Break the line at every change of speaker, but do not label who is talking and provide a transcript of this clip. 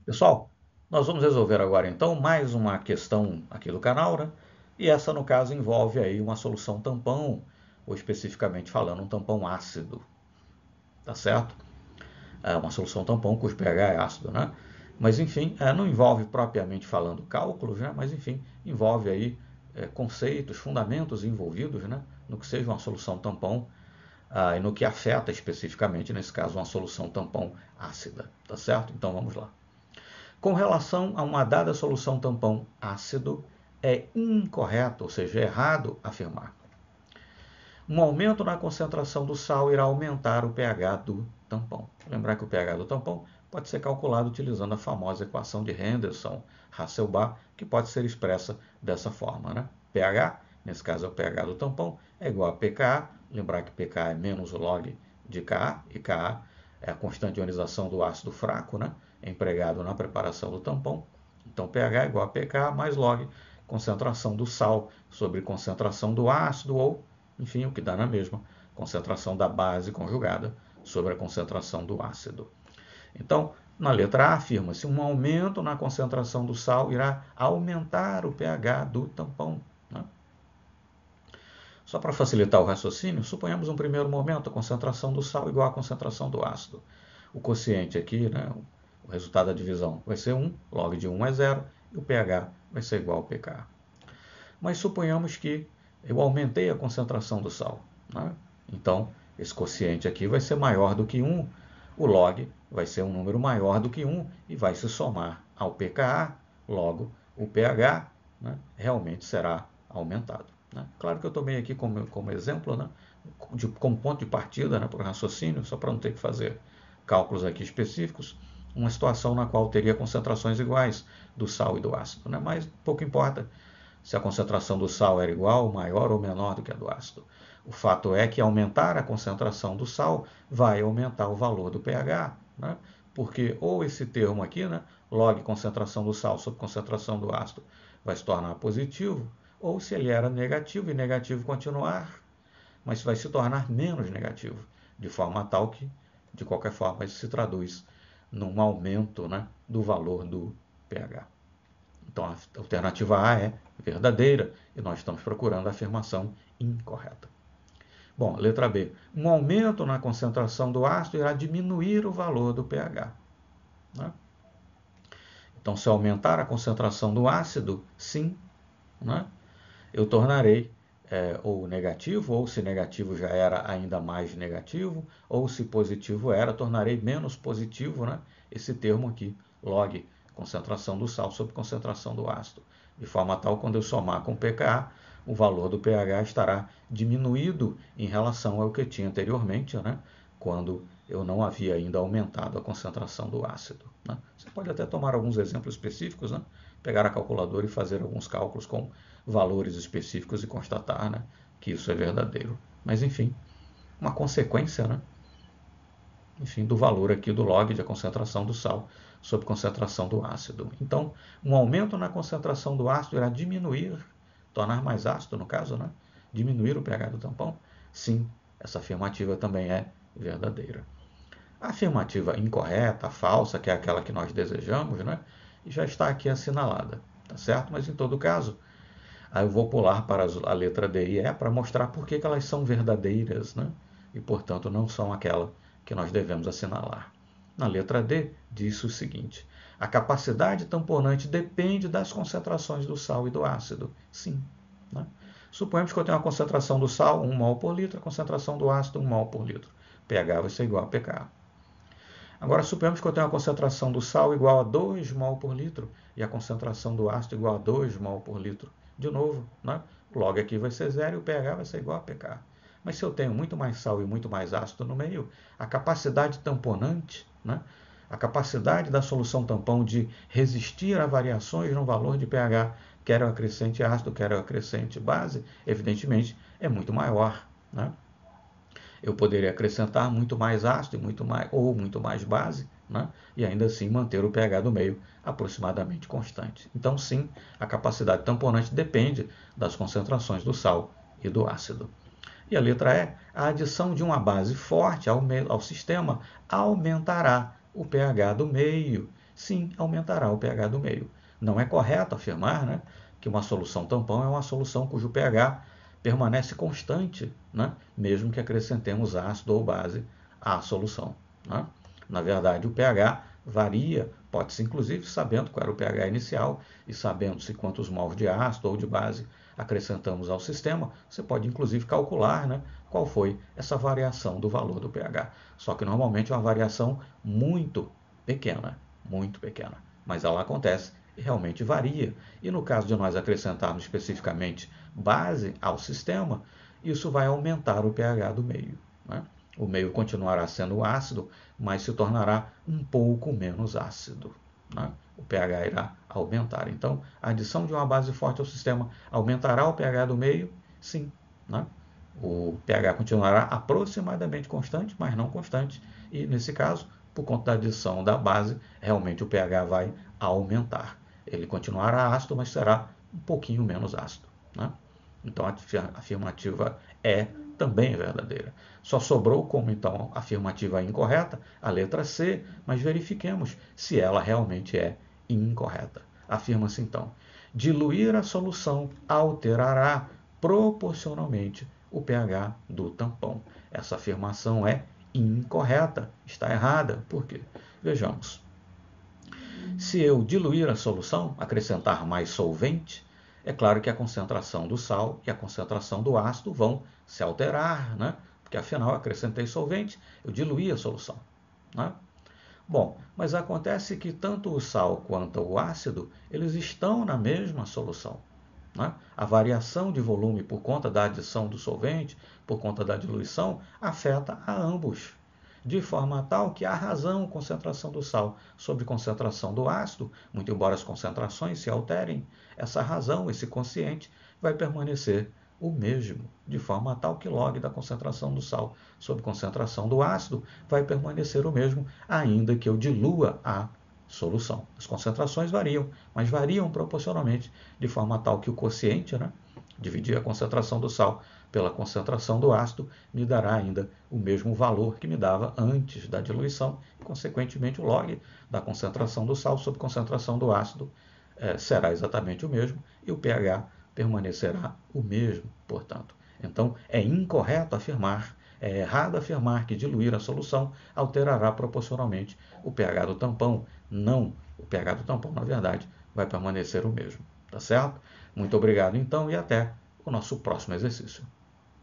Pessoal, nós vamos resolver agora então mais uma questão aqui do canal, né? E essa no caso envolve aí uma solução tampão, ou especificamente falando um tampão ácido, tá certo? É uma solução tampão cujo pH é ácido, né? Mas enfim, não envolve propriamente falando cálculos, né? Mas enfim, envolve aí conceitos, fundamentos envolvidos, né? No que seja uma solução tampão e no que afeta especificamente, nesse caso, uma solução tampão ácida, tá certo? Então vamos lá. Com relação a uma dada solução tampão ácido, é incorreto, ou seja, é errado afirmar. Um aumento na concentração do sal irá aumentar o pH do tampão. Lembrar que o pH do tampão pode ser calculado utilizando a famosa equação de Henderson-Hasselbalch, que pode ser expressa dessa forma, né? pH, nesse caso é o pH do tampão, é igual a pKa. Lembrar que pKa é menos o log de Ka, e Ka é a constante de ionização do ácido fraco, né? Empregado na preparação do tampão. Então, pH é igual a pK mais log concentração do sal sobre concentração do ácido, ou, enfim, o que dá na mesma, concentração da base conjugada sobre a concentração do ácido. Então, na letra A, afirma-se um aumento na concentração do sal irá aumentar o pH do tampão. Né? Só para facilitar o raciocínio, suponhamos um primeiro momento a concentração do sal igual à concentração do ácido. O quociente aqui, né, o resultado da divisão, vai ser 1, log de 1 é 0, e o pH vai ser igual ao pKa. Mas suponhamos que eu aumentei a concentração do sal. Né? Então, esse quociente aqui vai ser maior do que 1, o log vai ser um número maior do que 1 e vai se somar ao pKa, logo o pH, né, realmente será aumentado. Né? Claro que eu tomei aqui como exemplo, né, como ponto de partida, né, para o raciocínio, só para não ter que fazer cálculos aqui específicos, uma situação na qual teria concentrações iguais do sal e do ácido. Né? Mas pouco importa se a concentração do sal era igual, maior ou menor do que a do ácido. O fato é que aumentar a concentração do sal vai aumentar o valor do pH, né? Porque ou esse termo aqui, né, log concentração do sal sobre concentração do ácido, vai se tornar positivo, ou se ele era negativo e negativo continuar, mas vai se tornar menos negativo, de forma tal que, de qualquer forma, isso se traduz num aumento, né, do valor do pH. Então, a alternativa A é verdadeira e nós estamos procurando a afirmação incorreta. Bom, letra B. Um aumento na concentração do ácido irá diminuir o valor do pH. Né? Então, se aumentar a concentração do ácido, sim, né, eu tornarei ou negativo, ou se negativo já era ainda mais negativo, ou se positivo era, tornarei menos positivo, né, esse termo aqui, log concentração do sal sobre concentração do ácido. De forma tal, quando eu somar com pKa, o valor do pH estará diminuído em relação ao que tinha anteriormente, né, quando eu não havia ainda aumentado a concentração do ácido. Né? Você pode até tomar alguns exemplos específicos, né, pegar a calculadora e fazer alguns cálculos com valores específicos e constatar, né, que isso é verdadeiro. Mas, enfim, uma consequência, né, enfim, do valor aqui do log de concentração do sal sobre concentração do ácido. Então, um aumento na concentração do ácido irá diminuir, tornar mais ácido no caso, né, diminuir o pH do tampão? Sim, essa afirmativa também é verdadeira. A afirmativa incorreta, a falsa, que é aquela que nós desejamos, né, já está aqui assinalada, tá certo? Mas em todo caso, aí eu vou pular para a letra D e E para mostrar por que elas são verdadeiras, né? E, portanto, não são aquela que nós devemos assinalar. Na letra D, diz o seguinte: a capacidade tamponante depende das concentrações do sal e do ácido. Sim. Né? Suponhamos que eu tenho a concentração do sal 1 mol por litro, a concentração do ácido 1 mol por litro. pH vai ser igual a pK. Agora, suponhamos que eu tenho a concentração do sal igual a 2 mol por litro e a concentração do ácido igual a 2 mol por litro. De novo, né? O log aqui vai ser zero e o pH vai ser igual a pK. Mas se eu tenho muito mais sal e muito mais ácido no meio, a capacidade tamponante, né? A capacidade da solução tampão de resistir a variações no valor de pH, quer eu acrescente ácido, quer eu acrescente base, evidentemente é muito maior. Né? Eu poderia acrescentar muito mais ácido ou muito mais base, né? E ainda assim manter o pH do meio aproximadamente constante. Então, sim, a capacidade tamponante depende das concentrações do sal e do ácido. E a letra E, a adição de uma base forte ao sistema aumentará o pH do meio. sim, aumentará o pH do meio. Não é correto afirmar, né, que uma solução tampão é uma solução cujo pH permanece constante, né, mesmo que acrescentemos ácido ou base à solução. Né? Na verdade, o pH varia, pode-se inclusive, sabendo qual era o pH inicial e sabendo-se quantos mols de ácido ou de base acrescentamos ao sistema, você pode inclusive calcular, né, qual foi essa variação do valor do pH. Só que normalmente é uma variação muito pequena, mas ela acontece e realmente varia. E no caso de nós acrescentarmos especificamente base ao sistema, isso vai aumentar o pH do meio. Né? O meio continuará sendo ácido, mas se tornará um pouco menos ácido. Né? O pH irá aumentar. Então, a adição de uma base forte ao sistema aumentará o pH do meio? Sim. Né? O pH continuará aproximadamente constante, mas não constante. E, nesse caso, por conta da adição da base, realmente o pH vai aumentar. Ele continuará ácido, mas será um pouquinho menos ácido. Né? Então, a afirmativa é também verdadeira. Só sobrou como, então, afirmativa incorreta a letra C, mas verifiquemos se ela realmente é incorreta. Afirma-se, então, diluir a solução alterará proporcionalmente o pH do tampão. Essa afirmação é incorreta, está errada. Por quê? Vejamos. Se eu diluir a solução, acrescentar mais solvente, é claro que a concentração do sal e a concentração do ácido vão se alterar, né? Porque afinal acrescentei solvente, eu diluí a solução. Né? Bom, mas acontece que tanto o sal quanto o ácido, eles estão na mesma solução. Né? A variação de volume por conta da adição do solvente, por conta da diluição, afeta a ambos, de forma tal que a razão concentração do sal sobre concentração do ácido, muito embora as concentrações se alterem, essa razão, esse quociente, vai permanecer o mesmo, de forma tal que log da concentração do sal sobre concentração do ácido vai permanecer o mesmo, ainda que eu dilua a solução. As concentrações variam, mas variam proporcionalmente, de forma tal que o quociente, né, dividir a concentração do sal pela concentração do ácido, me dará ainda o mesmo valor que me dava antes da diluição, e, consequentemente, o log da concentração do sal sobre concentração do ácido será exatamente o mesmo, e o pH permanecerá o mesmo, portanto. Então, é incorreto afirmar, é errado afirmar que diluir a solução alterará proporcionalmente o pH do tampão. Não, o pH do tampão, na verdade, vai permanecer o mesmo. Tá certo? Muito obrigado, então, e até o nosso próximo exercício.